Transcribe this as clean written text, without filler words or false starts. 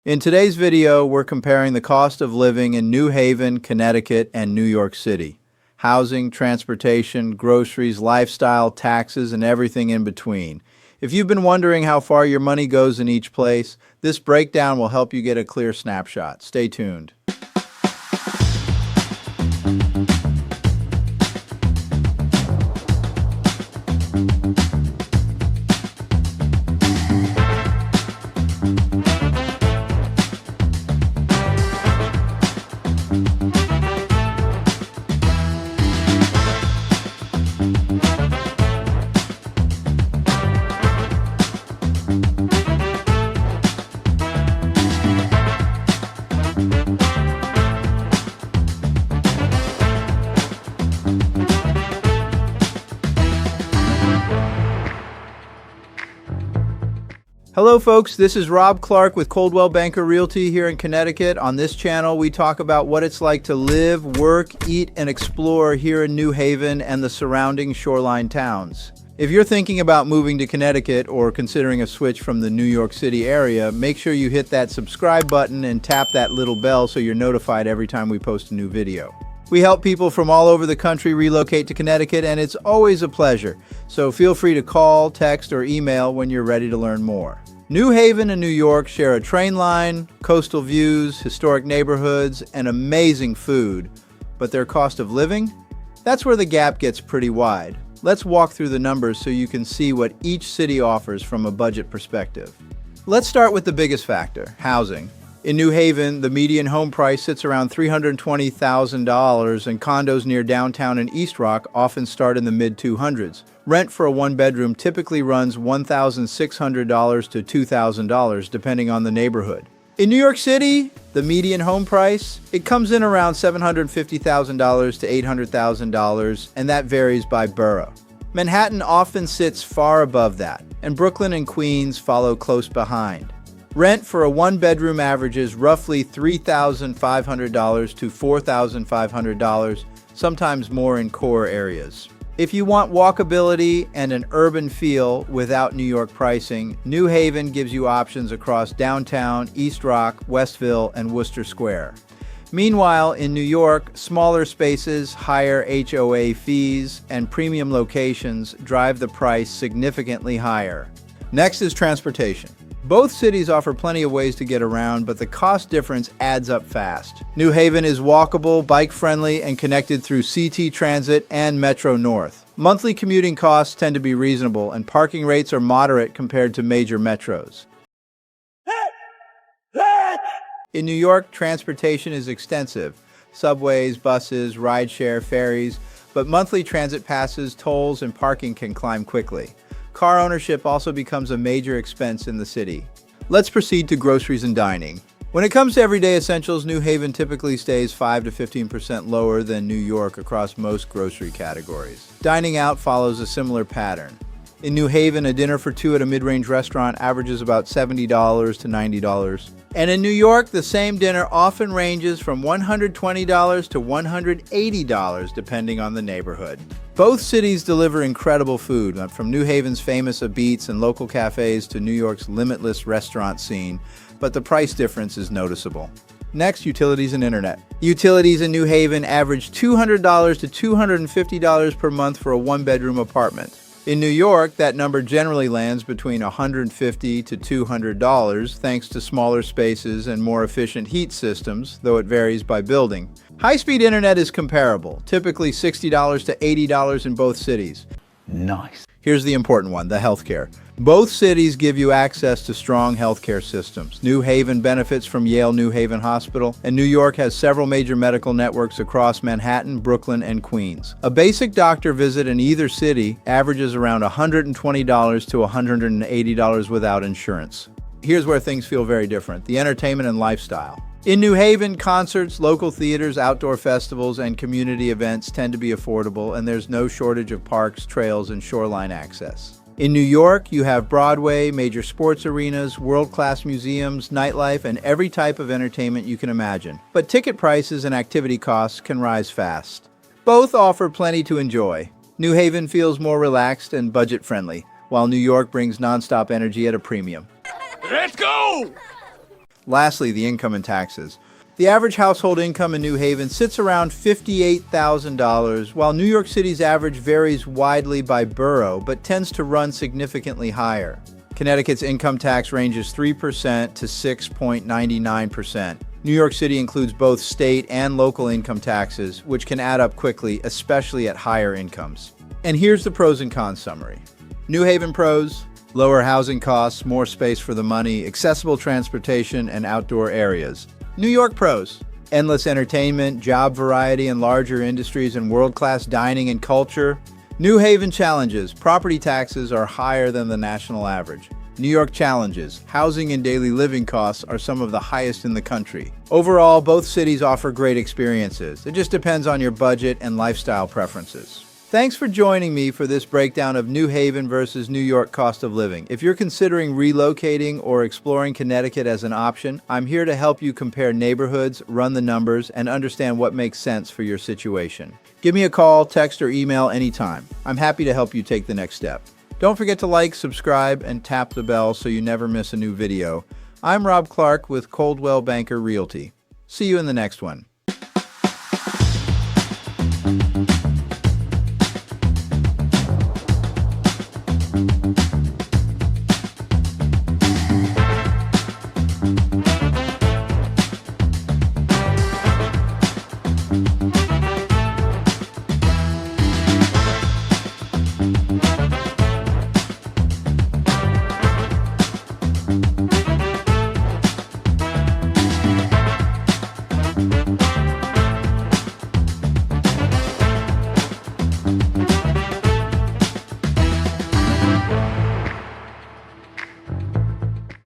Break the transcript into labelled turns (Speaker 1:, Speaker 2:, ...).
Speaker 1: In today's video, we're comparing the cost of living in New Haven, Connecticut, and New York City. Housing, transportation, groceries, lifestyle, taxes, and everything in between. If you've been wondering how far your money goes in each place, this breakdown will help you get a clear snapshot. Stay tuned. Hello folks, this is Rob Clarke with Coldwell Banker Realty here in Connecticut. On this channel, we talk about what it's like to live, work, eat, and explore here in New Haven and the surrounding shoreline towns. If you're thinking about moving to Connecticut or considering a switch from the New York City area, make sure you hit that subscribe button and tap that little bell so you're notified every time we post a new video. We help people from all over the country relocate to Connecticut, and it's always a pleasure. So feel free to call, text, or email when you're ready to learn more. New Haven and New York share a train line, coastal views, historic neighborhoods, and amazing food. But their cost of living? That's where the gap gets pretty wide. Let's walk through the numbers so you can see what each city offers from a budget perspective. Let's start with the biggest factor, housing. In New Haven, the median home price sits around $320,000, and condos near downtown and East Rock often start in the mid-200s. Rent for a one-bedroom typically runs $1,600 to $2,000, depending on the neighborhood. In New York City, the median home price, it comes in around $750,000 to $800,000, and that varies by borough. Manhattan often sits far above that, and Brooklyn and Queens follow close behind. Rent for a one-bedroom averages roughly $3,500 to $4,500, sometimes more in core areas. If you want walkability and an urban feel without New York pricing, New Haven gives you options across downtown, East Rock, Westville, and Worcester Square. Meanwhile, in New York, smaller spaces, higher HOA fees, and premium locations drive the price significantly higher. Next is transportation. Both cities offer plenty of ways to get around, but the cost difference adds up fast. New Haven is walkable, bike-friendly, and connected through CT Transit and Metro North. Monthly commuting costs tend to be reasonable, and parking rates are moderate compared to major metros. In New York, transportation is extensive. Subways, buses, rideshare, ferries, but monthly transit passes, tolls, and parking can climb quickly. Car ownership also becomes a major expense in the city. Let's proceed to groceries and dining. When it comes to everyday essentials, New Haven typically stays 5 to 15% lower than New York across most grocery categories. Dining out follows a similar pattern. In New Haven, a dinner for two at a mid-range restaurant averages about $70 to $90. And in New York, the same dinner often ranges from $120 to $180, depending on the neighborhood. Both cities deliver incredible food, from New Haven's famous Beats and local cafes to New York's limitless restaurant scene, but the price difference is noticeable. Next, utilities and internet. Utilities in New Haven average $200 to $250 per month for a one-bedroom apartment. In New York, that number generally lands between $150 to $200 thanks to smaller spaces and more efficient heat systems, though it varies by building. High-speed internet is comparable, typically $60 to $80 in both cities. Nice. Here's the important one, the healthcare. Both cities give you access to strong healthcare systems. New Haven benefits from Yale New Haven Hospital, and New York has several major medical networks across Manhattan, Brooklyn, and Queens. A basic doctor visit in either city averages around $120 to $180 without insurance. Here's where things feel very different, the entertainment and lifestyle. In New Haven, concerts, local theaters, outdoor festivals, and community events tend to be affordable, and there's no shortage of parks, trails, and shoreline access. In New York, you have Broadway, major sports arenas, world-class museums, nightlife, and every type of entertainment you can imagine. But ticket prices and activity costs can rise fast. Both offer plenty to enjoy. New Haven feels more relaxed and budget-friendly, while New York brings nonstop energy at a premium.
Speaker 2: Let's go!
Speaker 1: Lastly, the income and taxes. The average household income in New Haven sits around $58,000, while New York City's average varies widely by borough, but tends to run significantly higher. Connecticut's income tax ranges 3% to 6.99%. New York City includes both state and local income taxes, which can add up quickly, especially at higher incomes. And here's the pros and cons summary. New Haven pros: lower housing costs, more space for the money, accessible transportation, and outdoor areas. New York pros: endless entertainment, job variety in larger industries, and world-class dining and culture. New Haven challenges: property taxes are higher than the national average. New York challenges: housing and daily living costs are some of the highest in the country. Overall, both cities offer great experiences. It just depends on your budget and lifestyle preferences. Thanks for joining me for this breakdown of New Haven versus New York cost of living. If you're considering relocating or exploring Connecticut as an option, I'm here to help you compare neighborhoods, run the numbers, and understand what makes sense for your situation. Give me a call, text, or email anytime. I'm happy to help you take the next step. Don't forget to like, subscribe, and tap the bell so you never miss a new video. I'm Rob Clarke with Coldwell Banker Realty. See you in the next one.